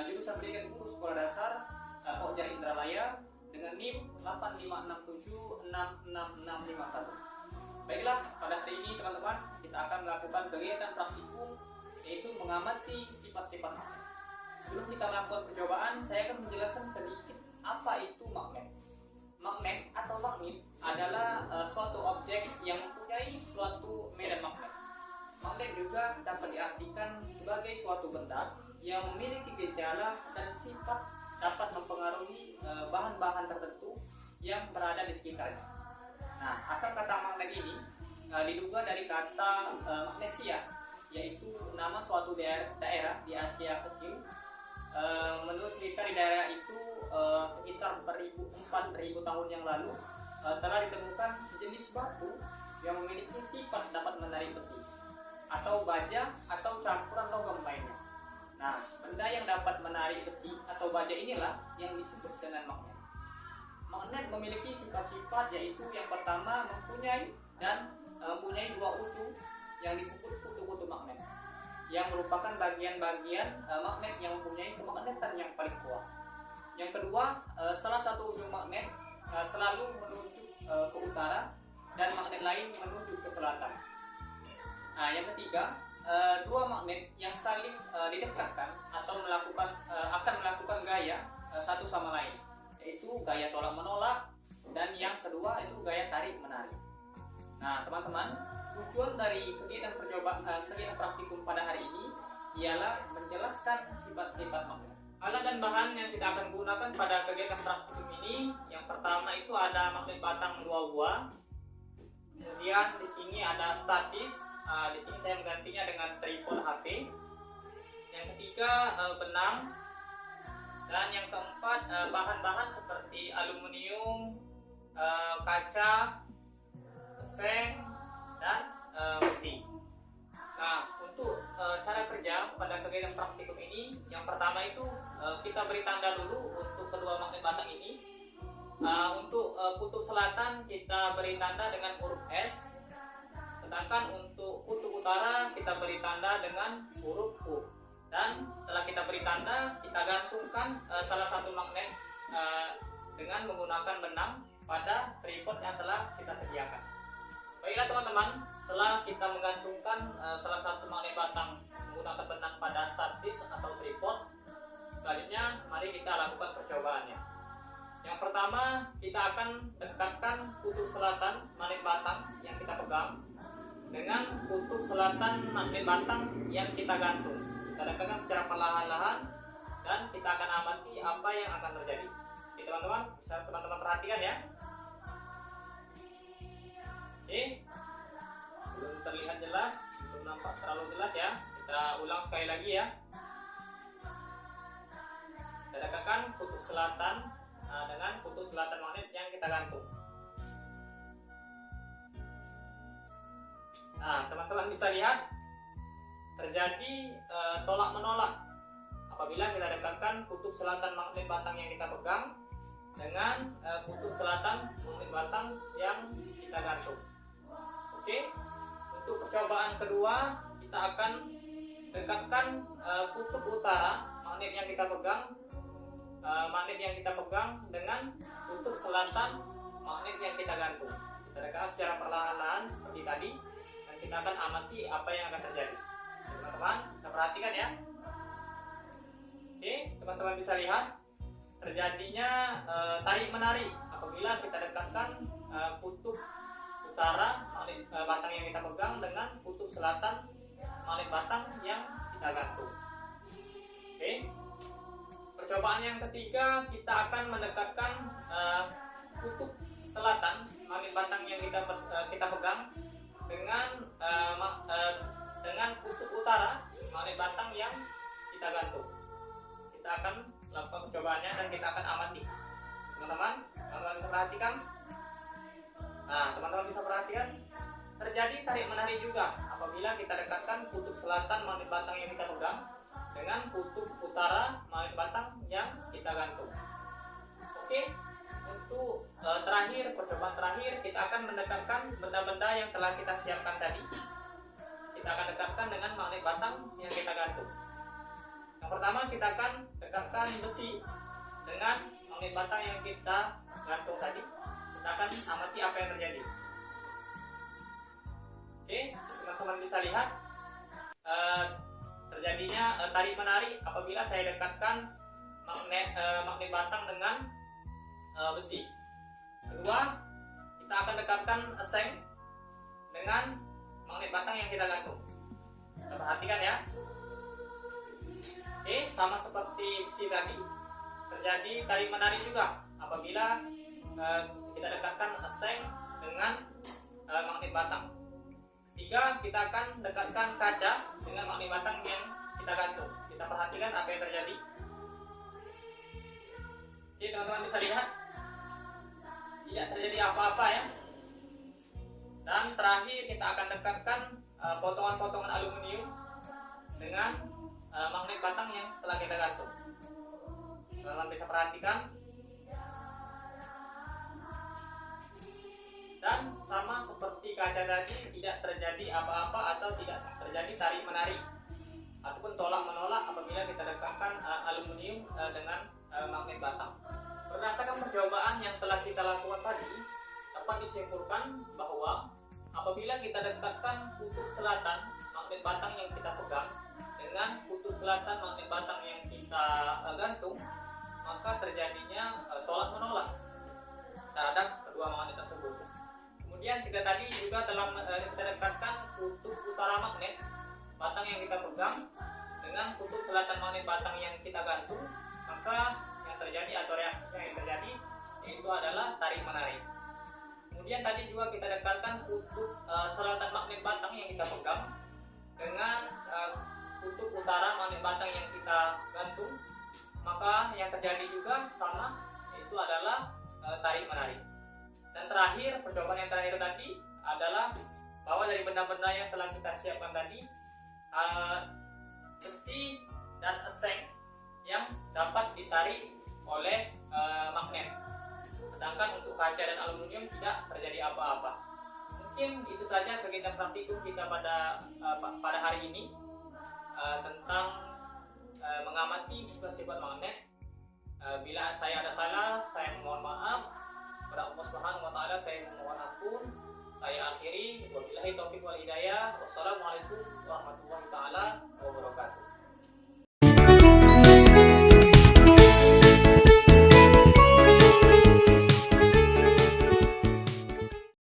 jurusan Pendidikan Guru Sekolah Dasar Pokja Indralaya dengan NIM 8567666651. Baiklah, pada hari ini teman-teman kita akan melakukan kegiatan praktikum, yaitu mengamati sifat-sifat magnet. Sebelum kita melakukan percobaan, saya akan menjelaskan sedikit apa itu magnet. Magnet atau magnet adalah suatu objek yang mempunyai suatu medan magnet. Magnet juga dapat diartikan sebagai suatu benda yang memiliki gejala dan sifat dapat mempengaruhi bahan-bahan tertentu yang berada di sekitarnya. Nah, asal kata magnet ini diduga dari kata magnesia, yaitu nama suatu daerah di Asia Kecil. Menurut cerita di daerah itu sekitar 4.000 tahun yang lalu telah ditemukan sejenis batu yang memiliki sifat dapat menarik besi atau baja atau campuran logam lainnya. Nah, benda yang dapat menarik besi atau baja inilah yang disebut dengan magnet. Magnet memiliki sifat-sifat, yaitu yang pertama mempunyai dua ujung yang disebut kutu-kutu magnet, yang merupakan bagian-bagian magnet yang mempunyai kemagnetan yang paling kuat. Yang kedua, salah satu ujung magnet selalu menunjuk ke utara dan magnet lain menunjuk ke selatan. Nah, yang ketiga, dua magnet yang saling didekatkan atau akan melakukan gaya satu sama lain, yaitu gaya tolak menolak, dan yang kedua itu gaya tarik menarik. Nah, teman-teman, tujuan dari kegiatan praktikum pada hari ini ialah menjelaskan sifat-sifat magnet. Alat dan bahan yang kita akan gunakan pada kegiatan praktikum ini, yang pertama itu ada magnet batang 2 buah. Kemudian di sini ada statis. Di sini saya menggantinya dengan tripod HP. Yang ketiga benang, dan yang keempat bahan-bahan seperti aluminium, kaca, seng, dan besi. Nah, untuk cara kerja pada kegiatan praktikum ini, yang pertama itu kita beri tanda dulu untuk kedua magnet batang ini. Untuk kutub selatan kita beri tanda dengan huruf S, sedangkan untuk kutub utara kita beri tanda dengan huruf U. Dan setelah kita beri tanda, kita gantungkan salah satu magnet dengan menggunakan benang pada tripod yang telah kita sediakan. Baiklah teman-teman, setelah kita menggantungkan salah satu magnet batang menggunakan benang pada statis atau tripod, selanjutnya mari kita lakukan percobaannya. Yang pertama, kita akan dekatkan kutub selatan magnet batang yang kita pegang dengan kutub selatan magnet batang yang kita gantung. Kita dekatkan secara perlahan-lahan dan kita akan amati apa yang akan terjadi. Oke teman-teman, bisa teman-teman perhatikan ya. Oke, belum terlihat jelas, belum nampak terlalu jelas ya. Kita ulang sekali lagi ya. Kita dekatkan kutub selatan dengan kutub selatan magnet yang kita gantung. Nah, teman-teman bisa lihat terjadi tolak menolak apabila kita dekatkan kutub selatan magnet batang yang kita pegang dengan kutub selatan magnet batang yang kita gantung. Oke, untuk percobaan kedua kita akan dekatkan kutub utara magnet yang kita pegang dengan kutub selatan magnet yang kita gantung. Kita dekatkan secara perlahan-lahan seperti tadi, dan kita akan amati apa yang akan terjadi. Teman-teman bisa perhatikan ya. Oke, teman-teman bisa lihat terjadinya tarik menarik apabila kita dekatkan kutub utara magnet batang yang kita pegang dengan kutub selatan magnet batang yang kita gantung. Oke, percobaan yang ketiga kita akan mendekatkan kutub selatan magnet batang yang kita pegang dengan kutub utara magnet batang yang kita gantung. Kita akan lakukan percobaannya dan kita akan amati. Teman-teman bisa perhatikan. Nah, teman-teman bisa perhatikan terjadi tarik menarik juga apabila kita dekatkan kutub selatan magnet batang yang kita pegang dengan kutub utara magnet batang yang kita gantung. Oke, untuk percobaan terakhir kita akan mendekatkan benda-benda yang telah kita siapkan tadi. Kita akan dekatkan dengan magnet batang yang kita gantung. Yang pertama, kita akan dekatkan besi dengan magnet batang yang kita gantung tadi. Kita akan amati apa yang terjadi. Oke, teman-teman bisa lihat terjadinya tarik menarik apabila saya dekatkan magnet batang dengan besi. Kedua, kita akan dekatkan seng dengan magnet batang yang kita gantung. Kita perhatikan ya. Oke, sama seperti besi tadi, terjadi tarik menarik juga apabila kita dekatkan seng dengan magnet batang. Ketiga, kita akan dekatkan kaca dengan magnet batang yang kita gantung. Kita perhatikan apa yang terjadi. Oke, teman-teman bisa lihat tidak terjadi apa-apa ya. Dan terakhir, kita akan dekatkan potongan-potongan aluminium dengan magnet batang yang telah kita gantung. Teman-teman bisa perhatikan. Dan sama seperti kaca tadi, tidak terjadi apa-apa atau tidak terjadi tarik menarik ataupun tolak menolak apabila kita dekatkan aluminium dengan magnet batang. Berdasarkan percobaan yang telah kita lakukan tadi, dapat disimpulkan bahwa apabila kita dekatkan kutub selatan magnet batang yang kita pegang dengan kutub selatan magnet batang yang kita gantung, maka terjadinya tolak menolak terhadap kedua magnet tersebut. Kemudian kita tadi juga telah kita dekatkan kutub utara magnet batang yang kita pegang dengan kutub selatan magnet batang yang kita gantung, maka yang terjadi atau reaksinya yang terjadi yaitu adalah tarik menarik. Kemudian tadi juga kita dekatkan kutub selatan magnet batang yang kita pegang dengan kutub utara magnet batang yang kita gantung, maka yang terjadi juga sama, yaitu adalah tarik menarik. Dan terakhir, percobaan yang terakhir tadi adalah bahwa dari benda-benda yang telah kita siapkan tadi, besi dan seng yang dapat ditarik oleh magnet, sedangkan untuk kaca dan aluminium tidak terjadi apa-apa. Mungkin itu saja kegiatan praktikum kita pada hari ini tentang mengamati sifat-sifat magnet. Bila saya ada salah, saya mohon maaf. Kepada Allah Subhanahu wa taala saya mohon ampun. Saya akhiri, wabillahi taufiq wal hidayah. Wassalamualaikum